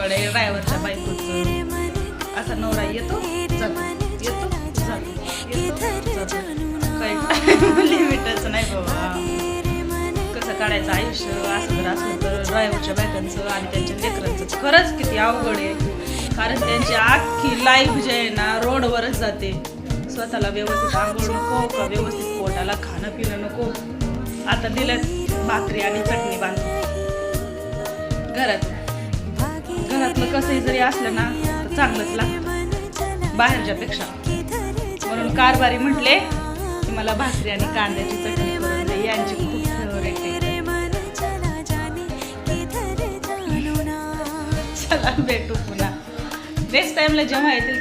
अवघड आहे ड्रायव्हरच्या बायकोचं. असा नवरा येतो जातो येतो जातो येतो जातो, काही लिमिटच नाही बाबा. कसं काढायचं आयुष्य. असं जर असलं तर ड्रायव्हरच्या बायकांचं आणि त्यांच्या लेकरांचं खरंच किती अवघड आहे. कारण त्यांची अख्खी लाईफ जे आहे ना रोडवरच जाते. स्वतःला व्यवस्थित आंघोळ नको का व्यवस्थित पोटाला खाणं पिणं नको. आता दिलं भाकरी आणि चटणी बांधून घरातलं कसंही जरी असलं ना तर चांगलंच लागतं बाहेरच्या पेक्षा. म्हणून कारभारी म्हटले की मला भाकरी आणि कांद्याची चटणी करून दे. यांची खूप फेवरेट आहे. चला भेटू पुन्हा नेक्स्ट टाइमला जेव्हा येतील